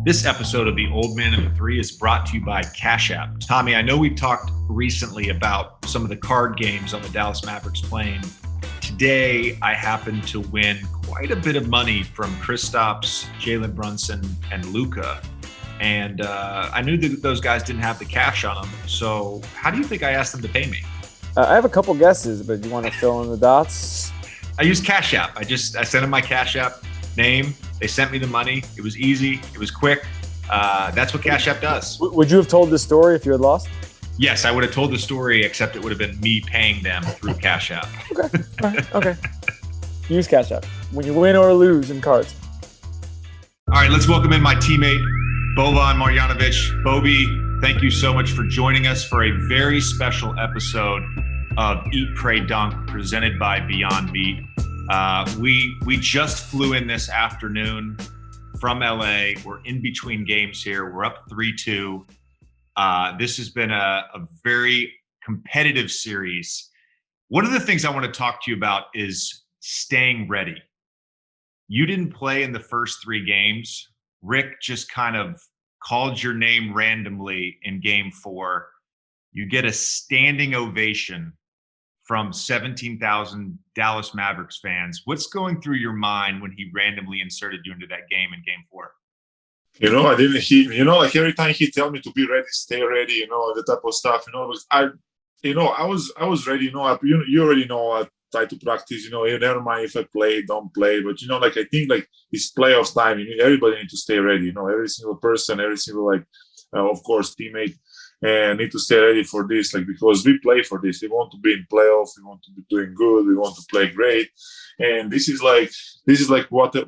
This episode of The Old Man and the Three is brought to you by Cash App. Tommy, I know we've talked recently about some of the card games on the Dallas Mavericks playing. Today, I happened to win quite a bit of money from Kristaps, Jalen Brunson, and Luka. And I knew that those guys didn't have the cash on them. So how do you think I asked them to pay me? I have a couple guesses, but you want to fill in the dots? I used Cash App. I sent them my Cash App name. They sent me the money. It was easy. It was quick. That's what Cash App does. Would you have told this story if you had lost? Yes, I would have told the story, except it would have been me paying them through Cash App. Okay. All right. Okay. Use Cash App when you win or lose in cards. All right, let's welcome in my teammate, Boban Marjanovic. Bobby, thank you so much for joining us for a very special episode of Eat, Pray, Dunk, presented by Beyond Meat. We just flew in this afternoon from LA. We're in between games here. We're up 3-2. This has been a very competitive series. One of the things I want to talk to you about is staying ready. You didn't play in the first three games. Rick just kind of called your name randomly in game 4. You get a standing ovation from 17,000 Dallas Mavericks fans. What's going through your mind when he randomly inserted you into that game in game 4? I didn't. Like every time he tell me to be ready, stay ready, the type of stuff. I was ready. You already know. I try to practice. Never mind if I play, don't play. But I think it's playoffs time. Everybody need to stay ready. Every single person, every single of course, teammate. And need to stay ready for this, because we play for this. We want to be in playoffs. We want to be doing good. We want to play great. And this is what I want to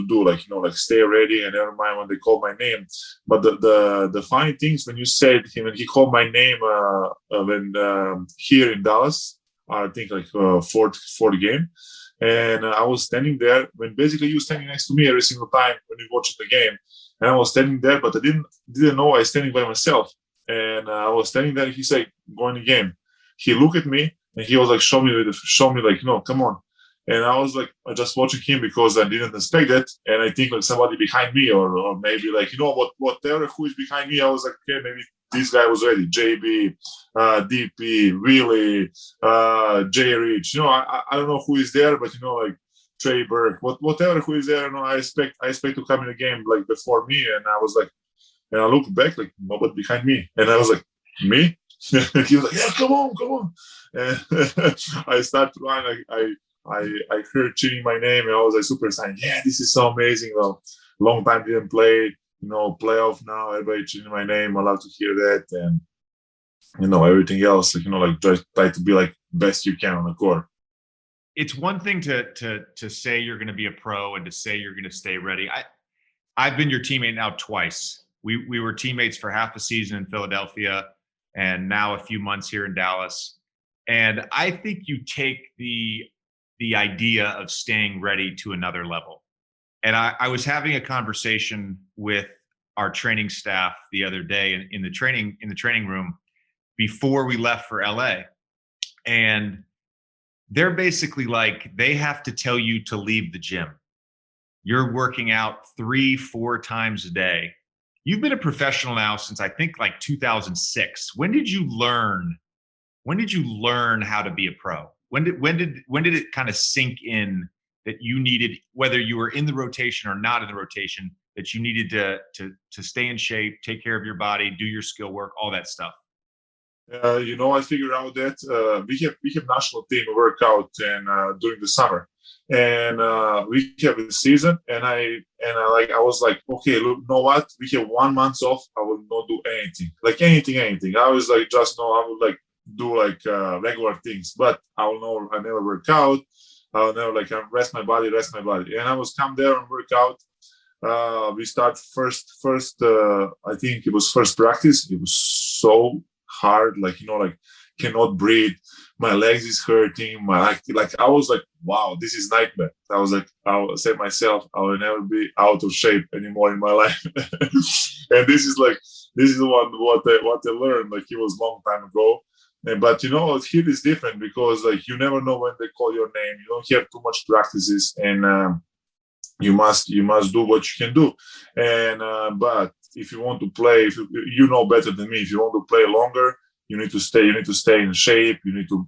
do. Stay ready and never mind when they call my name. But the funny things when you said him and he called my name when here in Dallas, I think fourth game. And I was standing there when basically you standing next to me every single time when you watch the game. And I was standing there, but I didn't know I was standing by myself. And I was standing there. He's like, "Go in the game." He looked at me and he was like, "Show me, come on." And I was just watching him because I didn't expect it. And I think somebody behind me or maybe whatever who is behind me. I was like, okay, maybe this guy was ready. JB, DP, Willie, J Rich. I don't know who is there, but Trey Burke, whatever who is there, I expect to come in the game before me, and I was and I looked back nobody behind me, and I was like, me? He was like, yeah, come on, and I started running. I heard cheering my name, and I was super excited. Yeah, this is so amazing. Well, long time didn't play, playoff now. Everybody cheering my name. I love to hear that, and everything else. Try to be best you can on the court. It's one thing to say you're going to be a pro and to say you're going to stay ready. I've been your teammate now twice. We were teammates for half a season in Philadelphia and now a few months here in Dallas. And I think you take the idea of staying ready to another level. And I was having a conversation with our training staff the other day in the training room before we left for LA. And they're basically they have to tell you to leave the gym. You're working out 3-4 times a day. You've been a professional now since I think 2006. When did you learn how to be a pro? When did it kind of sink in that you needed, whether you were in the rotation or not in the rotation, that you needed to stay in shape, take care of your body, do your skill work, all that stuff? I figured out that we have national team workout and during the summer, and we have a season. And I was like, okay, look, you know what? We have 1 month off. I will not do anything. I was I would do regular things, but I never work out. I will never rest my body. And I was come there and work out. We start first. I think it was first practice. It was so hard, cannot breathe. My legs is hurting. I was wow, this is nightmare. I was I will say myself, I will never be out of shape anymore in my life. And this is what I learned. It was long time ago. But here is different because you never know when they call your name. You don't have too much practices, and you must do what you can do. And but if you want to play, if you know better than me, if you want to play longer, you need to stay in shape. You need to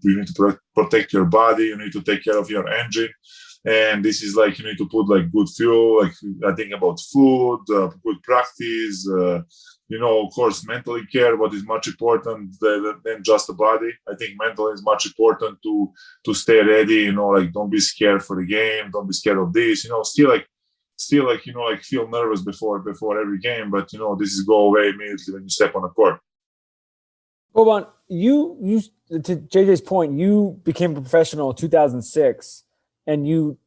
protect your body. You need to take care of your engine. And this is like, you need to put like good fuel. Like, I think about food, good practice. Of course, mentally care, what is much important than just the body. I think mental is much important to stay ready. Like, don't be scared for the game. Don't be scared of this. Still like feel nervous before every game, but this is go away immediately when you step on the court. Boban, you to JJ's point, you became a professional in 2006, and you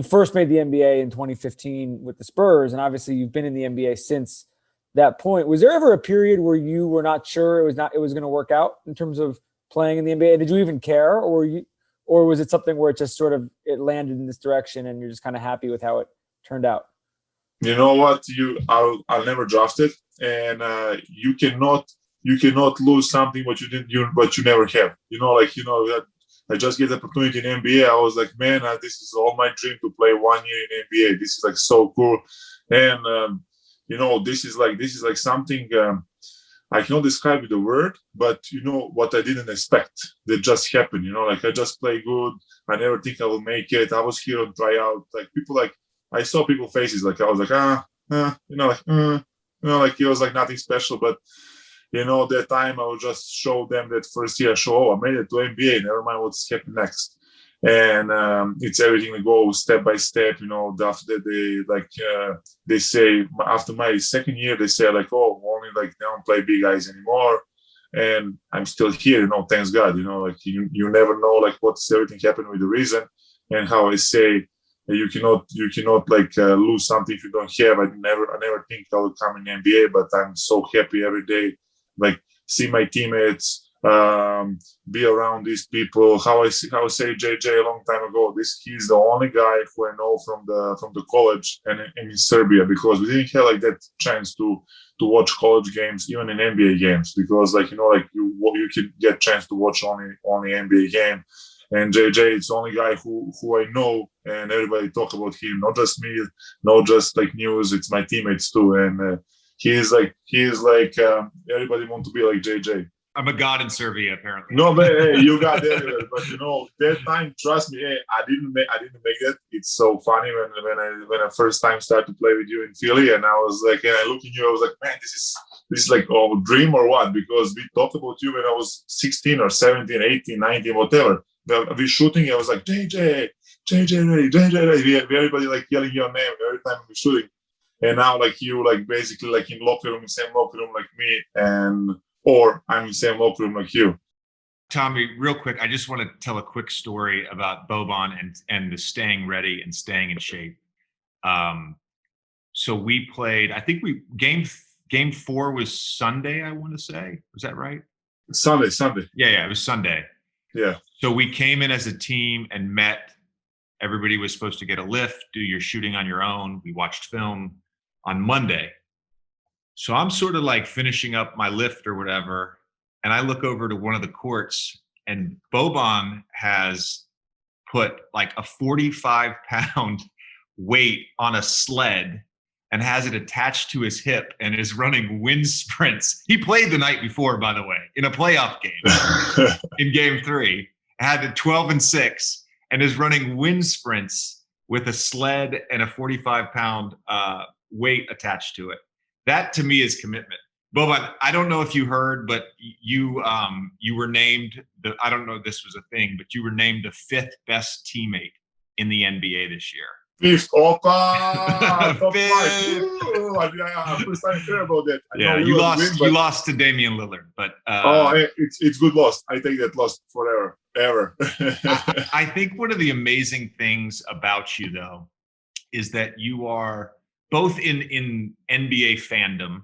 first made the NBA in 2015 with the Spurs, and obviously you've been in the NBA since that point. Was there ever a period where you were not sure it was going to work out in terms of playing in the NBA? Did you even care, or was it something where it just sort of it landed in this direction and you're just kind of happy with how it turned out? You know what? I'll never draft it, and you cannot lose something what you never have. That I just get the opportunity in NBA. I was like, man, this is all my dream to play 1 year in NBA. This is like so cool, and this is like something I cannot describe with the word, but what I didn't expect that just happened. Like, I just play good. I never think I will make it. I was here on tryout. Like, people, like, I saw people faces. Like, I was like, like it was like nothing special. But that time I would just show them that first year, I made it to NBA. Never mind what's happening next. And it's everything that goes step by step. After they say after my second year, they say like, only like they don't play big guys anymore, and I'm still here. Thanks God. Like you never know like what's everything happened with the reason, and how I say you cannot like lose something if you don't have. I never think I will come in the NBA, but I'm so happy every day. Like, see my teammates. Be around these people. How I say JJ a long time ago. He's the only guy who I know from the college and in Serbia, because we didn't have like that chance to watch college games, even in NBA games, because you can get chance to watch only NBA game. And JJ is the only guy who I know, and everybody talk about him. Not just me, not just like news. It's my teammates too, and he is like everybody want to be like JJ. I'm a god in Serbia, apparently. No, but hey, you got there. But that time, trust me, hey, I didn't make it. It's so funny when I first time started to play with you in Philly, and I was like, and I look at you, I was like, man, this is like a dream or what? Because we talked about you when I was 16 or 17, 18, 19, whatever. We shooting, I was like, JJ ready. Everybody like yelling your name every time we shooting. And now like you like basically like in same locker room like me, or I'm in the same locker room like you. Tommy, real quick, I just want to tell a quick story about Boban and the staying ready and staying in shape. So we played, I think game 4 was Sunday, I want to say. Was that right? Sunday. Yeah, it was Sunday. Yeah. So we came in as a team and met. Everybody was supposed to get a lift, do your shooting on your own. We watched film on Monday. So I'm sort of like finishing up my lift or whatever, and I look over to one of the courts, and Boban has put like a 45-pound weight on a sled and has it attached to his hip and is running wind sprints. He played the night before, by the way, in a playoff game in game 3, had it 12-6, and is running wind sprints with a sled and a 45-pound weight attached to it. That to me is commitment. Boban, I don't know if you heard, but you were named I don't know if this was a thing, but you were named the 5th best teammate in the NBA this year. 5th, top 5. I first time hear about that. Yeah, you lost to Damian Lillard, but it's good loss. I take that loss forever, ever. I think one of the amazing things about you though is that you are both in NBA fandom,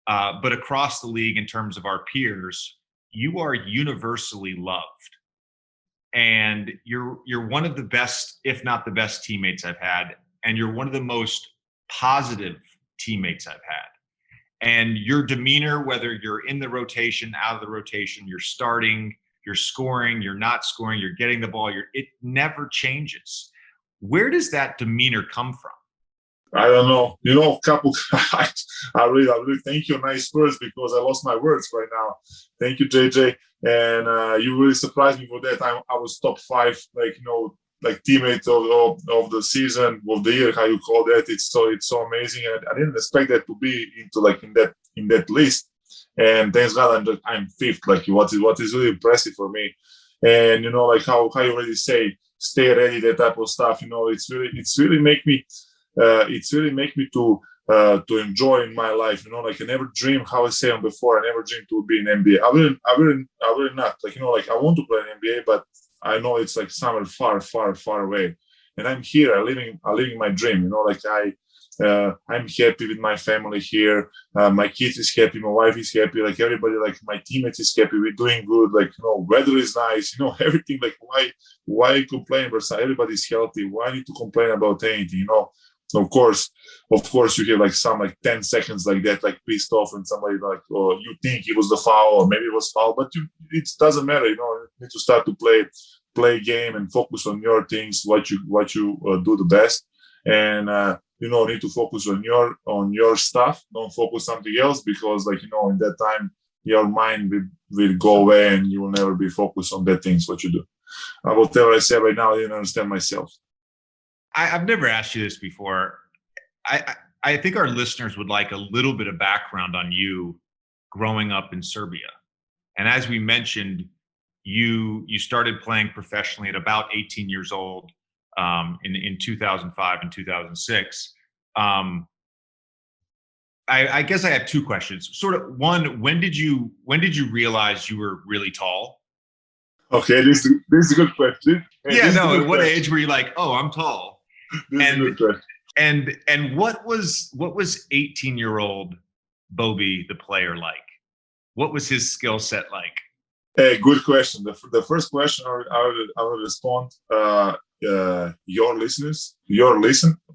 but across the league in terms of our peers, you are universally loved. And you're one of the best, if not the best teammates I've had. And you're one of the most positive teammates I've had. And your demeanor, whether you're in the rotation, out of the rotation, you're starting, you're scoring, you're not scoring, you're getting the ball, it never changes. Where does that demeanor come from? I don't know. Couple. I really thank you, nice words, because I lost my words right now. Thank you, JJ, and you really surprised me for that. I was top 5, like teammate of the season, of the year, how you call that. It's so amazing, and I didn't expect that to be into like in that list. And thanks God, I'm 5th. Like what is really impressive for me, and like how you already say, stay ready, that type of stuff. It's really make me to enjoy in my life. Like I never dream, how I said before, I never dreamed to be in NBA. I will not. Like I want to play in NBA, but I know it's like somewhere far, far, far away. And I'm here. I'm living my dream. I'm happy with my family here. My kids is happy. My wife is happy. Like everybody, like my teammates is happy. We're doing good. Like weather is nice. Everything. Like why complain? But everybody's healthy. Why need to complain about anything? Of course, you have like some like 10 seconds like that, like pissed off, and somebody like, oh, you think it was the foul, or maybe it was foul, but it doesn't matter. You need to start to play game and focus on your things, what you do the best, and need to focus on your stuff. Don't focus something else, because in that time your mind will go away and you will never be focused on that things what you do. Whatever I say right now, I didn't understand myself. I've never asked you this before. I think our listeners would like a little bit of background on you growing up in Serbia. And as we mentioned, you started playing professionally at about 18 years old in 2005 and 2006. I guess I have 2 questions. Sort of one, when did you realize you were really tall? Okay, this is a good question. Yeah, no. At what age were you like, oh, I'm tall? This is a good question. And what was 18-year-old Bobby the player like? What was his skill set like? Hey, good question. The first question I will respond. Your listeners,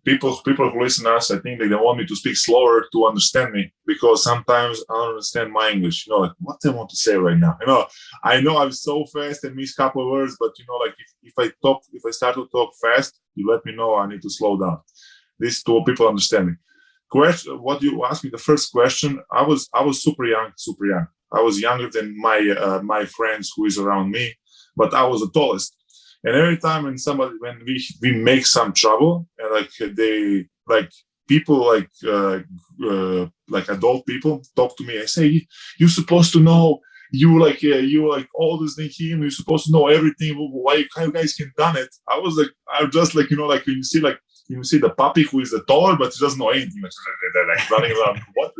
people who listen to us, I think they want me to speak slower to understand me, because sometimes I don't understand my English. Like what they want to say right now. I know I'm so fast and miss a couple of words, but like if I start to talk fast, you let me know I need to slow down. This to people understand me. Question: what you asked me the first question? I was super young. I was younger than my friends who is around me, but I was the tallest. And every time when we make some trouble, and like people like adult people talk to me, I say, you're supposed to know, you like older than him, you're supposed to know everything. Why you guys can done it? I'm just like like when you see the puppy who is the taller but he doesn't know anything, like running around. What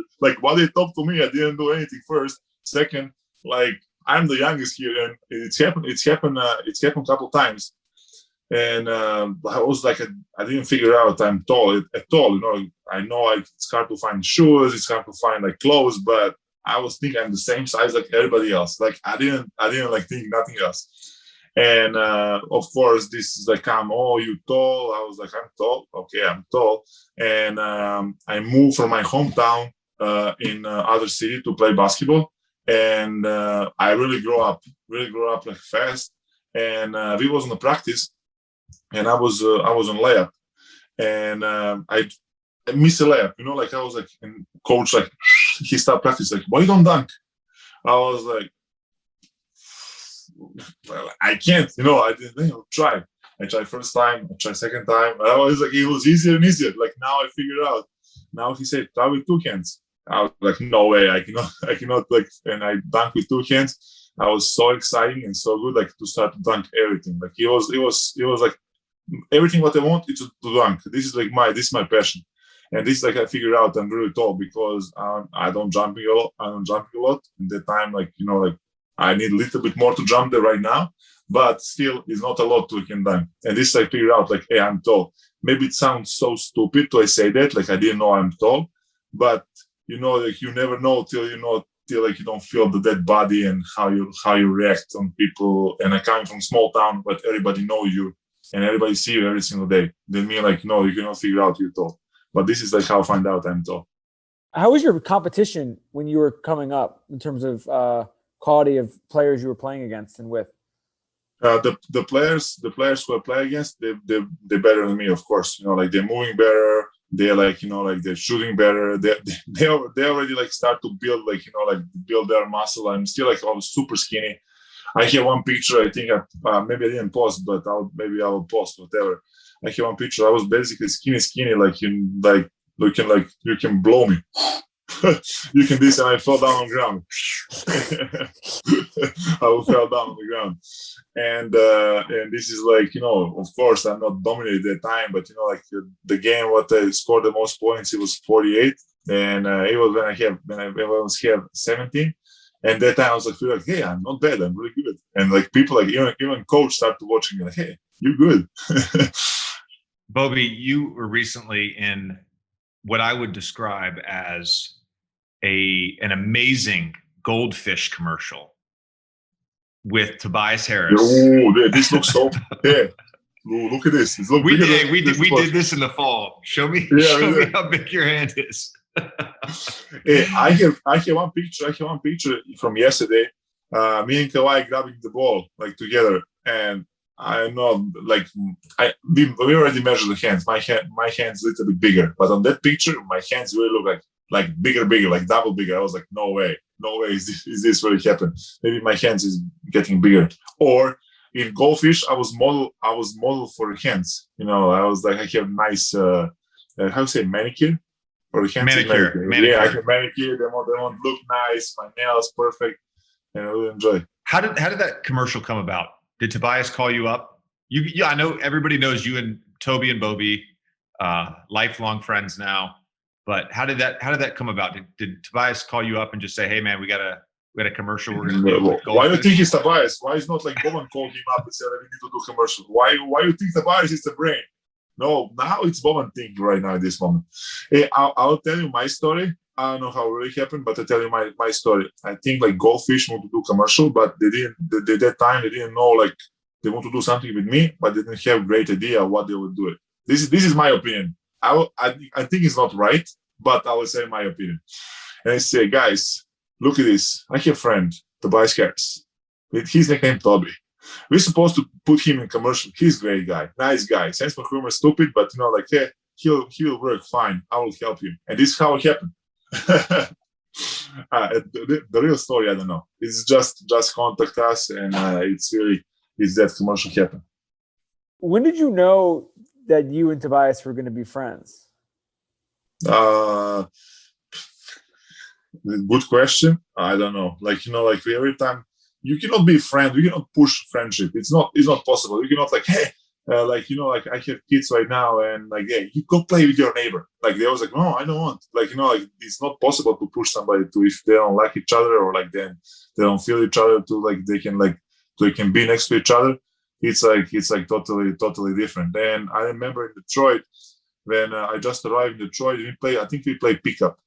they talk to me? I didn't do anything first. Second, like I'm the youngest here, and it's happened a couple times, and I was like, I didn't figure out I'm tall at all. I know it's hard to find shoes, it's hard to find like clothes, but I was thinking I'm the same size like everybody else. Like I didn't like think nothing else. And of course, this is like, oh, you tall? I was like, I'm tall. Okay, I'm tall. And I moved from my hometown in other city to play basketball. And I really grew up like fast. And we was on the practice, and I was on layup, and I missed a layup. Like I was like, and coach like he stopped practice, like, why you don't dunk? I was like, well, I can't. I didn't try. I tried first time, I tried second time. I was like, it was easier and easier. Like now I figured out. Now he said, try with 2 hands. I was like, no way, I cannot like, and I dunk with 2 hands. I was so exciting and so good, like to start to dunk everything. Like it was like everything what I want is to dunk. This is my passion, and this like I figured out I'm really tall because I don't jump a lot. In that time, like I need a little bit more to jump there right now, but still it's not a lot to can dunk. And this I figured out like, hey, I'm tall. Maybe it sounds so stupid to I say that, like I didn't know I'm tall, but like you never know till like you don't feel the dead body and how you react on people. And I come from small town, but everybody know you and everybody see you every single day. Then me like, no, you cannot figure out you're tall. But this is like how I find out I'm tall. How was your competition when you were coming up in terms of quality of players you were playing against and with? The players who I play against, they're better than me, of course. Like they're moving better. they're like, like they're shooting better. They already like start to build like build their muscle. I'm still like always super skinny. I have one picture. I think maybe I didn't post, but maybe I will post whatever. I have one picture. I was basically skinny, like you can blow me. You can this, and I fell down on the ground. I fell down on the ground, and this is like, of course I'm not dominated at that time, but like the game, what I scored the most points, it was 48, and it was when I was here 17. And that time I was like, hey, I'm not bad. I'm really good. And like people, like even coach started watching me, like, hey, you're good. Bobby, you were recently in what I would describe as an amazing goldfish commercial with Tobias Harris. Oh, this looks so. Yeah, look at this. We did this in the fall. Show me how big your hand is. Hey, I have one picture. From yesterday. Me and Kawhi grabbing the ball like together, and I know like we already measured the hands. My hands a little bit bigger, but on that picture, my hands really look like bigger, like double bigger. I was like, no way, is this really happen? Maybe my hands is getting bigger. Or in goldfish, I was model for hands. I was like, I have nice how you say manicure. Or the hands manicure. Yeah, I have manicure. They want look nice. My nails perfect, and I really enjoy. How did that commercial come about? Did Tobias call you up? I know everybody knows you and Toby and Bobby, lifelong friends now. But how did that come about? Did Tobias call you up and just say, "Hey, man, we got a commercial we're going to do"? Why do you think it's Tobias? Why is not like Boban called him up and said, "We need to do commercial"? Why you think Tobias is the brain? No, now it's Boban thinking right now at this moment. Hey, I'll tell you my story. I don't know how it really happened, but I'll tell you my story. I think like Goldfish want to do commercial, but they didn't. At that time, they didn't know like they want to do something with me, but they didn't have a great idea what they would do it. This is my opinion. I think it's not right, but I will say my opinion. And I say, guys, look at this. I have a friend, Tobias Harris. With his nickname Toby. We're supposed to put him in commercial. He's a great guy, nice guy. Sense for humor, stupid, but like, hey, he'll work fine. I will help him. And this is how it happened. The real story, I don't know. It's just contact us, and it's that commercial happened. When did you know that you and Tobias were going to be friends? Good question. I don't know. Like every time. You cannot be friends. You cannot push friendship. It's not possible. You cannot like, hey, like I have kids right now, and like, hey, you go play with your neighbor. Like they always like, no, I don't want. Like like it's not possible to push somebody to if they don't like each other or like then they don't feel each other to like they can be next to each other. It's like totally different. And I remember in Detroit when I just arrived in Detroit, I think we played pickup,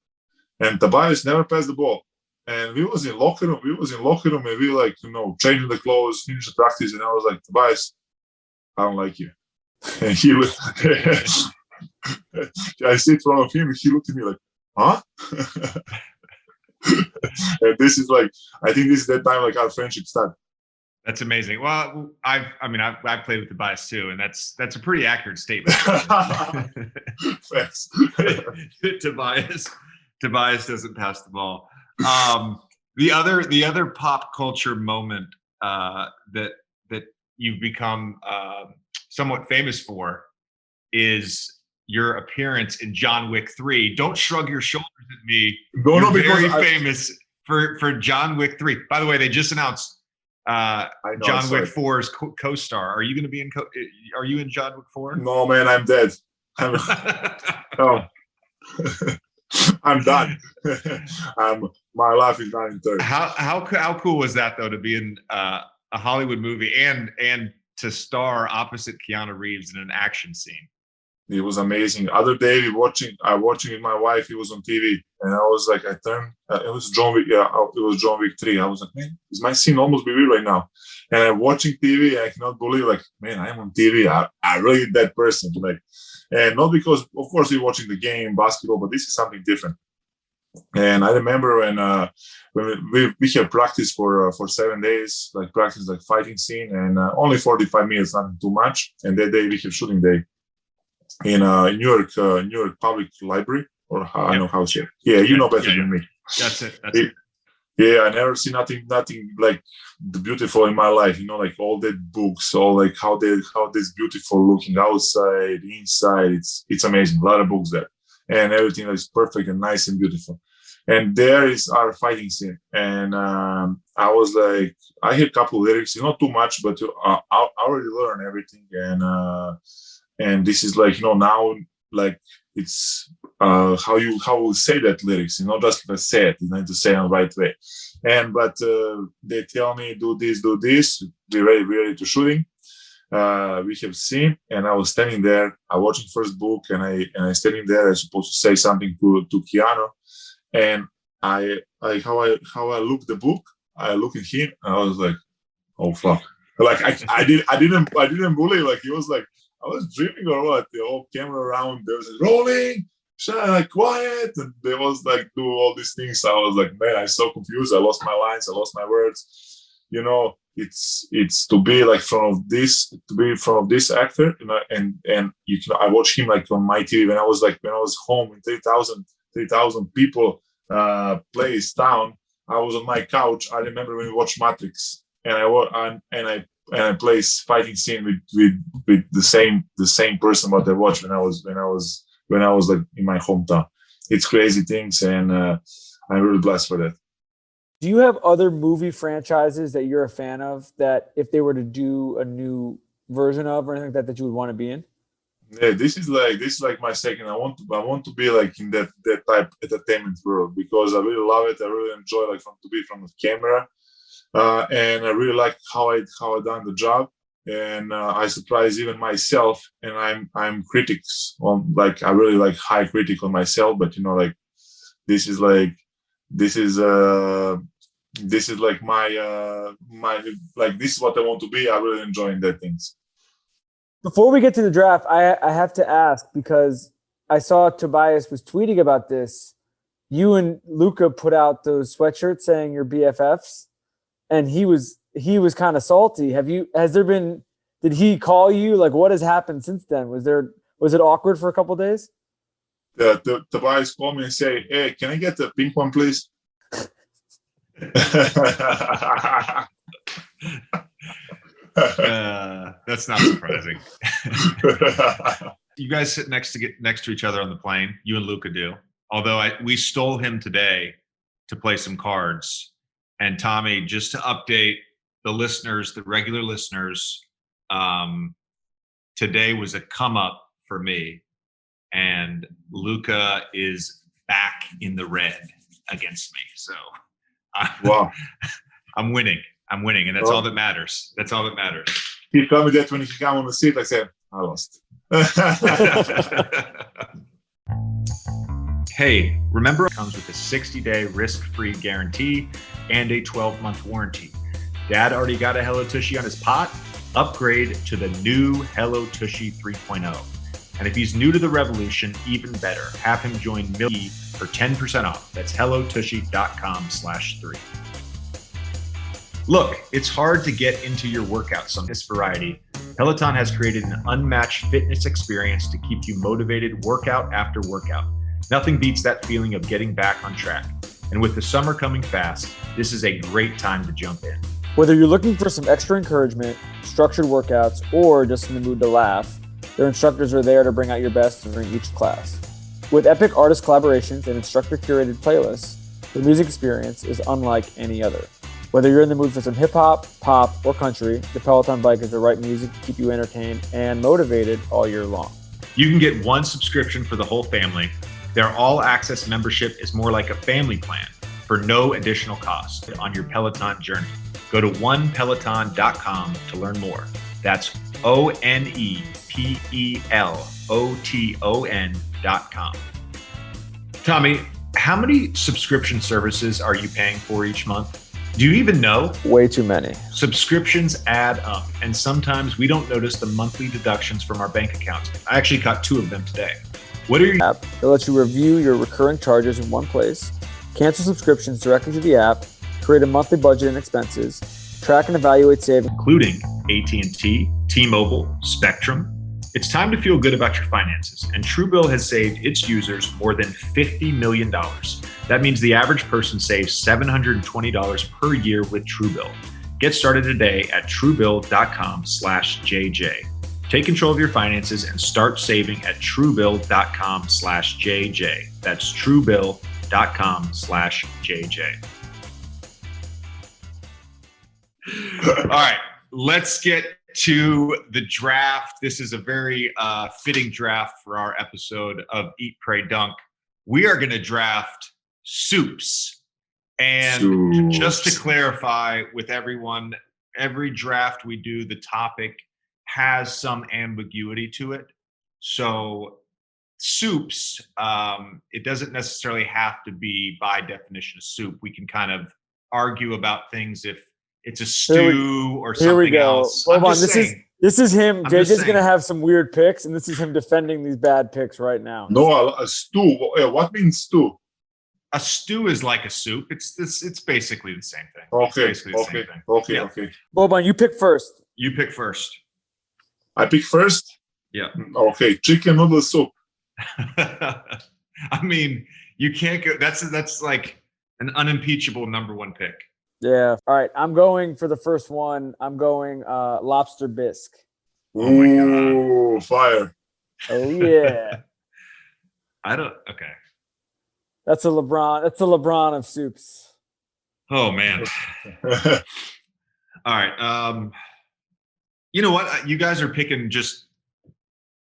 and Tobias never passed the ball. And we was in locker room, and we like, changing the clothes, finish the practice, and I was like, Tobias, I don't like you. And he looked, I sit in front of him, and he looked at me like, huh? And this is like, I think this is that time like our friendship started. That's amazing. Well, I've played with Tobias too, and that's a pretty accurate statement. Thanks. Tobias doesn't pass the ball. The other pop culture moment that you've become somewhat famous for is your appearance in John Wick 3. Don't shrug your shoulders at me. You're very famous for John Wick 3. By the way, they just announced John Wick 4's co-star. Are you going to be are you in John Wick 4? No, man, I'm dead. I'm done. My life is not in third. How cool was that though to be in a Hollywood movie and to star opposite Keanu Reeves in an action scene? It was amazing. Other day I watching with my wife. He was on TV, and I was like, I turned. It was John Wick. Yeah, it was John Wick 3. I was like, man, is my scene almost be real right now? And I'm watching TV. And I cannot believe, like, man, I'm on TV. I really that person. Like, and not because, of course, we're watching the game, basketball, but this is something different. And I remember when we had practice for 7 days, like practice like fighting scene, and only 45 minutes, nothing too much. And that day we have shooting day. New York Public Library, or how, I know how it's here. Yeah, you know better than me. That's it. Yeah, I never see nothing like the beautiful in my life. Like all the books, all like how this beautiful looking outside, inside. It's amazing. A lot of books there, and everything is perfect and nice and beautiful. And there is our fighting scene, and I was like, I hear a couple of lyrics, not too much, but I already learned everything, and this is like now like it's how we say that lyrics, just to say it, you need to say it in the right way. But they tell me do this, we're ready to shooting. We have seen, and I was standing there. I watching first book, and I standing there. I was supposed to say something to Keanu, and how I look the book. I look at him, and I was like, oh fuck! Like I didn't believe. Like he was like, I was dreaming or what? The whole camera around, there was rolling, like quiet, and there was like do all these things. I was like, man, I'm so confused. I lost my lines, I lost my words. It's to be like from this actor, and I watched him like on my TV when I was home in 3,000 people place town. I was on my couch. I remember when we watched Matrix, and I plays fighting scene with the same person what I watched when I was like in my hometown. It's crazy things, and I'm really blessed for that. Do you have other movie franchises that you're a fan of that if they were to do a new version of or anything like that you would want to be in? Yeah, this is like my second. I want to be like in that type entertainment world because I really love it. I really enjoy from the camera. And I really like how I done the job, and I surprise even myself. And I'm critics on I really like high critic on myself, but this is like this is my this is what I want to be. I really enjoying that things. Before we get to the draft, I have to ask because I saw Tobias was tweeting about this. You and Luka put out those sweatshirts saying you're BFFs. And he was kind of salty. Did he call you? Like, what has happened since then? Was it awkward for a couple of days? The Tobias called me and say, hey, can I get the pink one, please? That's not surprising. You guys sit next to each other on the plane. You and Luka do. Although we stole him today to play some cards. And Tommy, just to update the listeners, the regular listeners, today was a come up for me, and Luka is back in the red against me. So, wow, I'm winning, and that's all that matters. That's all that matters. He told me that when he came on the seat, I said, I lost. Hey, remember it comes with a 60-day risk-free guarantee and a 12-month warranty. Dad already got a Hello Tushy on his pot? Upgrade to the new Hello Tushy 3.0. And if he's new to the revolution, even better, have him join Milky for 10% off. That's hellotushy.com/3. Look, it's hard to get into your workouts on this variety. Peloton has created an unmatched fitness experience to keep you motivated workout after workout. Nothing beats that feeling of getting back on track. And with the summer coming fast, this is a great time to jump in. Whether you're looking for some extra encouragement, structured workouts, or just in the mood to laugh, their instructors are there to bring out your best during each class. With epic artist collaborations and instructor-curated playlists, the music experience is unlike any other. Whether you're in the mood for some hip-hop, pop, or country, the Peloton bike is the right music to keep you entertained and motivated all year long. You can get one subscription for the whole family. Their all-access membership is more like a family plan for no additional cost on your Peloton journey. Go to onepeloton.com to learn more. That's OnePeloton.com. Tommy, how many subscription services are you paying for each month? Do you even know? Way too many. Subscriptions add up, and sometimes we don't notice the monthly deductions from our bank accounts. I actually caught 2 of them today. What are your app? It lets you review your recurring charges in one place, cancel subscriptions directly to the app, create a monthly budget and expenses, track and evaluate savings, including AT&T, T-Mobile, Spectrum, It's time to feel good about your finances, and Truebill has saved its users more than $50 million. That means the average person saves $720 per year with Truebill. Get started today at truebill.com/JJ. Take control of your finances and start saving at truebill.com/JJ. That's truebill.com/JJ. All right, let's get to the draft. This is a very fitting draft for our episode of Eat, Pray, Dunk. We are going to draft soups. And just to clarify with everyone, every draft we do, the topic has some ambiguity to it. So soups, it doesn't necessarily have to be by definition a soup. We can kind of argue about things if it's a stew or something else. Hold on. This is him. JJ's going to have some weird picks, and this is him defending these bad picks right now. No, a stew. What means stew? A stew is like a soup. It's basically the same thing. Okay. Boban, you pick first. You pick first. I pick first? Yeah. Okay. Chicken noodle soup. I mean, you can't go. That's like an unimpeachable number one pick. Yeah. All right. I'm going for the first one. I'm going lobster bisque. Oh my God. Fire. Oh yeah. Okay. That's a LeBron. That's the LeBron of soups. Oh man. All right. You know what? You guys are picking just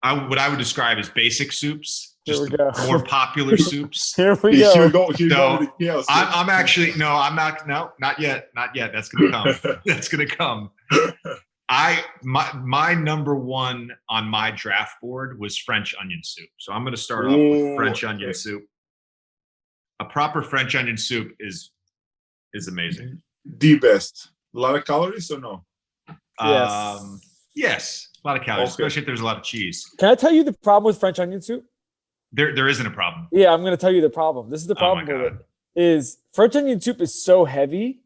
what I would describe as basic soups. Just the more popular soups. Here we go. I'm actually I'm not. No, not yet. Not yet. That's gonna come. That's gonna come. My number one on my draft board was French onion soup. So I'm gonna start off with French onion soup. A proper French onion soup is amazing. The best. A lot of calories or no? Yes. A lot of calories, especially if there's a lot of cheese. Can I tell you the problem with French onion soup? There isn't a problem. Yeah, I'm going to tell you the problem. This is the problem with it. Is French onion soup is so heavy,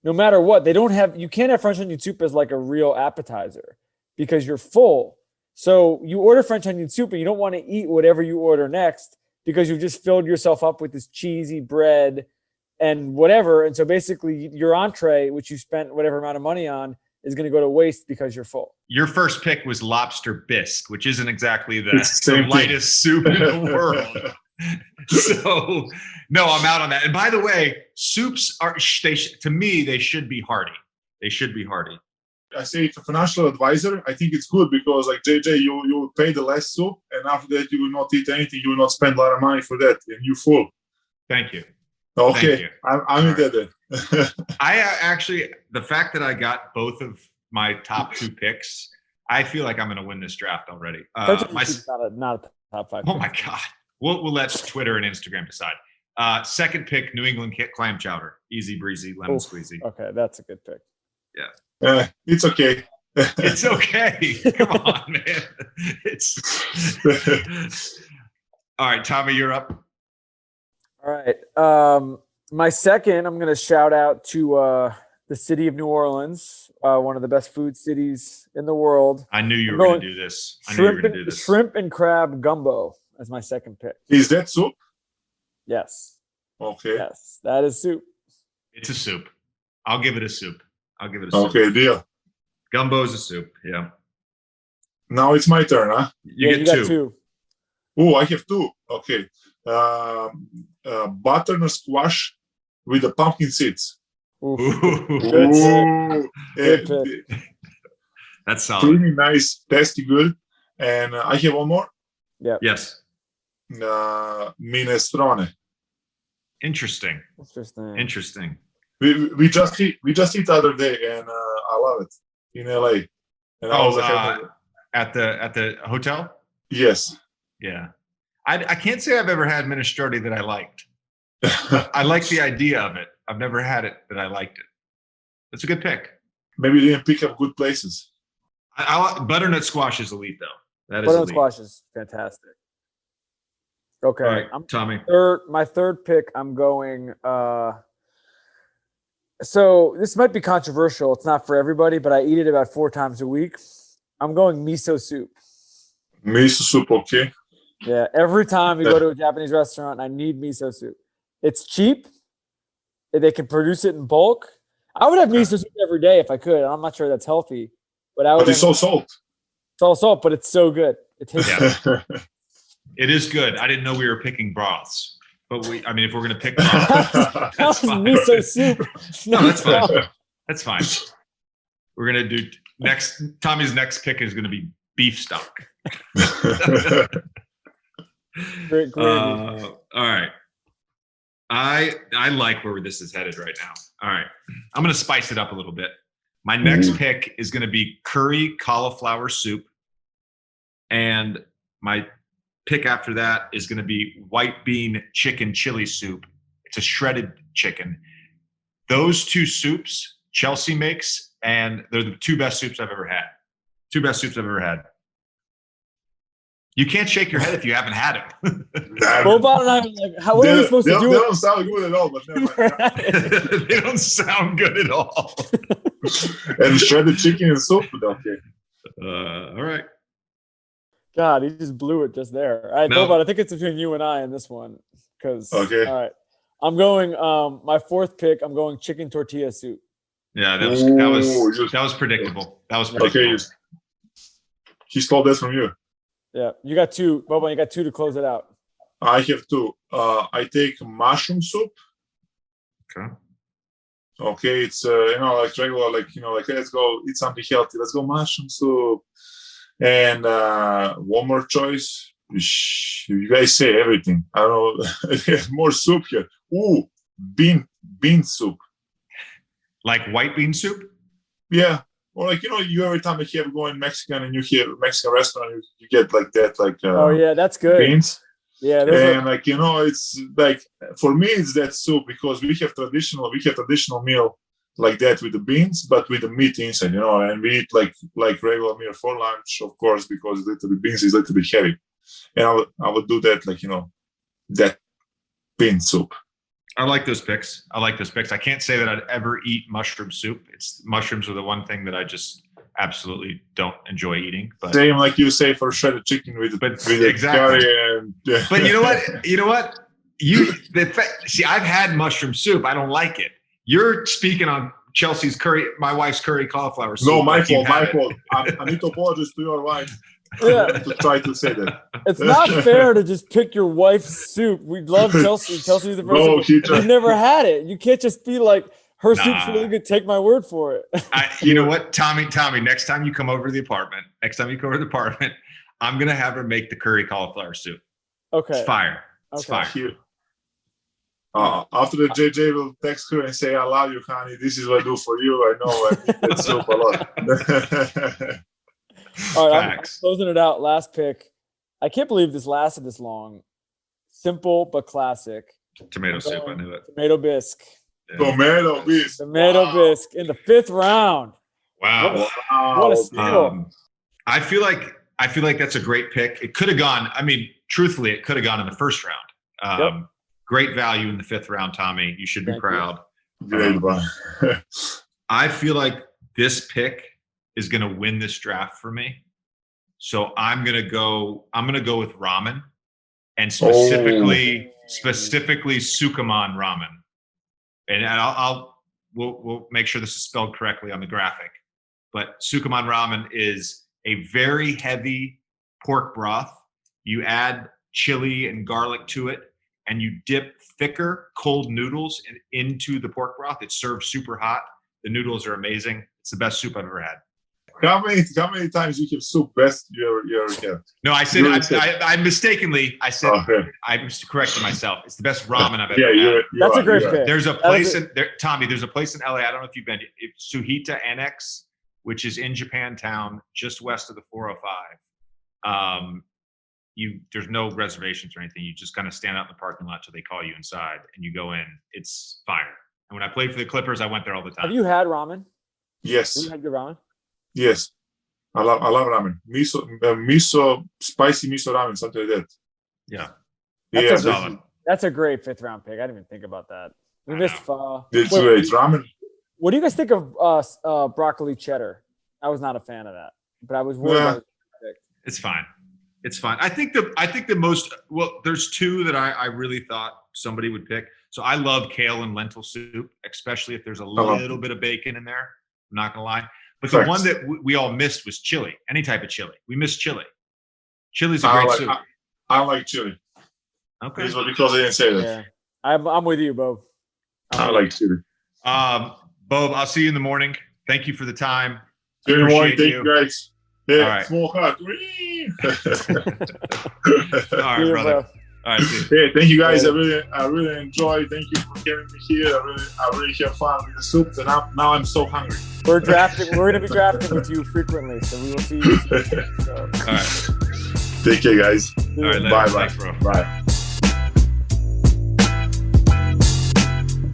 no matter what. You can't have French onion soup as like a real appetizer because you're full. So you order French onion soup and you don't want to eat whatever you order next because you've just filled yourself up with this cheesy bread and whatever. And so basically your entree, which you spent whatever amount of money on, is going to go to waste because you're full. Your first pick was lobster bisque, which isn't exactly the lightest soup in the world. So, no, I'm out on that. And by the way, soups to me, they should be hearty. They should be hearty. I say to financial advisor, I think it's good because like JJ, you pay the less soup and after that you will not eat anything. You will not spend a lot of money for that and you're full. Thank you. Okay. Thank you. I'm in there. I actually, the fact that I got both of my top two picks, I feel like I'm going to win this draft already. Not a top five. Oh my God. We'll let Twitter and Instagram decide. Second pick, New England clam chowder. Easy breezy, lemon squeezy. Okay, that's a good pick. Yeah. It's okay. It's okay. Come on, man. All right, Tommy, you're up. All right. My second, I'm going to shout out to the city of New Orleans, one of the best food cities in the world. I knew you were going to do this. Shrimp and crab gumbo as my second pick. Is that soup? Yes. Okay. Yes, that is soup. It's a soup. I'll give it a soup. Okay, deal. Gumbo is a soup. Yeah. Now it's my turn, huh? You get two. Oh, I have two. Okay. Butternut squash with the pumpkin seeds. Good pick. That's solid. Really nice, tasty, good. And I have one more. Yeah. Yes. Minestrone. Interesting. We just eat the other day, and I love it in LA. And I was at the hotel. Yes. Yeah. I can't say I've ever had minestrone that I liked. I like the idea of it. I've never had it that I liked it. That's a good pick. Maybe you didn't pick up good places. Butternut squash is elite, though. That is butternut elite. Squash is fantastic. Okay, all right, Tommy. My third pick, I'm going. So this might be controversial. It's not for everybody, but I eat it about 4 times a week. I'm going miso soup. Miso soup, okay. Yeah, every time you go to a Japanese restaurant, I need miso soup. It's cheap. They can produce it in bulk. I would have miso soup every day if I could. I'm not sure that's healthy, but I would. But it's all salt. It's all salt, but it's so good. It tastes. Yeah. It is good. I didn't know we were picking broths, but if we're gonna pick broths, that's fine. Miso soup. No, that's fine. That's fine. We're gonna do next. Tommy's next pick is gonna be beef stock. Great. All right. I like where this is headed right now. All right. I'm going to spice it up a little bit. My next pick is going to be curry cauliflower soup. And my pick after that is going to be white bean chicken chili soup. It's a shredded chicken. Those two soups Chelsea makes, and they're the two best soups I've ever had. You can't shake your head if you haven't had it. Boban and I are like, what are we supposed to do? They don't sound good at all, but never mind. They don't sound good at all. And shredded chicken and soup, okay. All right. God, he just blew it just there. All right, No. Boban, I think it's between you and I in this one. Okay. All right. I'm going, my fourth pick, I'm going chicken tortilla soup. Yeah, that was predictable. Okay. He stole that from you. Yeah, you got two. Boban, you got two to close it out. I have two. I take mushroom soup. Okay. Okay, it's like regular, let's go eat something healthy. Let's go mushroom soup. And one more choice. You guys say everything. I don't know. There's more soup here. Ooh, bean soup. Like white bean soup? Yeah. Or you every time you have going Mexican and you hear Mexican restaurant, you get like that, oh yeah, that's good. Beans. Yeah, and it's like for me it's that soup because we have traditional meal like that with the beans, but with the meat inside, and we eat like regular meal for lunch, of course, because little bit beans is a little bit heavy, and I would do that that bean soup. I like those picks. I can't say that I'd ever eat mushroom soup. Mushrooms are the one thing that I just absolutely don't enjoy eating. But same like you say for shredded chicken with exactly. Curry and, yeah. But you know what? See, I've had mushroom soup. I don't like it. You're speaking on Chelsea's curry, my wife's curry cauliflower soup. No, my fault. I need to apologize to your wife. Yeah. To try to say that. It's not fair to just pick your wife's soup. We love Chelsea. Chelsea's the person. You've never had it. You can't just be like, her soup's really good. Take my word for it. You know what, Tommy, next time you come over to the apartment, I'm going to have her make the curry cauliflower soup. Okay. It's fire. Okay. It's fire. Cute. After the JJ will text her and say, I love you, honey. This is what I do for you. I know I need that soup a lot. All right, I'm closing it out. Last pick. I can't believe this lasted this long. Simple but classic. Tomato soup, I knew it. Tomato bisque. Yeah. Tomato bisque. Tomato bisque in the 5th round. Wow. What a steal. I feel like that's a great pick. It could have gone, truthfully, it could have gone in the 1st round. Great value in the 5th round, Tommy. You should be proud. I feel like this pick is going to win this draft for me. So I'm going to go with ramen, and specifically Sukuman ramen. And we'll make sure this is spelled correctly on the graphic. But Sukuman ramen is a very heavy pork broth. You add chili and garlic to it, and you dip thicker cold noodles into the pork broth. It's served super hot. The noodles are amazing. It's the best soup I've ever had. How many times you have soup best you ever had? No, I said I mistakenly. I said I was correcting myself. It's the best ramen I've ever had. That's a great pick. There's a place Tommy. There's a place in LA. I don't know if you've been. It's Suhita Annex, which is in Japantown, just west of the 405. There's no reservations or anything. You just kind of stand out in the parking lot till they call you inside, and you go in. It's fire. And when I played for the Clippers, I went there all the time. Have you had ramen? Yes. Have you had good ramen? Yes, I love ramen. Miso, spicy miso ramen, something like that. Yeah, that's a great 5th round pick. I didn't even think about that. We missed. It's great ramen. What do you guys think of broccoli cheddar? I was not a fan of that, but I was worried about it. It's fine. It's fine. I think the most there's two that I really thought somebody would pick. So I love kale and lentil soup, especially if there's a little bit of bacon in there. I'm not gonna lie. But the one that we all missed was chili. Any type of chili. We missed chili. Chili's a great soup. I like chili. Okay. This was because I didn't say that. Yeah. I'm with you, Bo. I like chili. Bo, I'll see you in the morning. Thank you for the time. See you in the morning. Thank you, guys. Yeah, all right. Small heart. All right, brother. All right, yeah, thank you guys. I really enjoyed. Thank you for having me here. I really have fun with the soups, and now I'm so hungry. We're gonna be drafting with you frequently, so we will see you soon. So. All right. Take care, guys. All right, bye. Thanks, bro. Bye.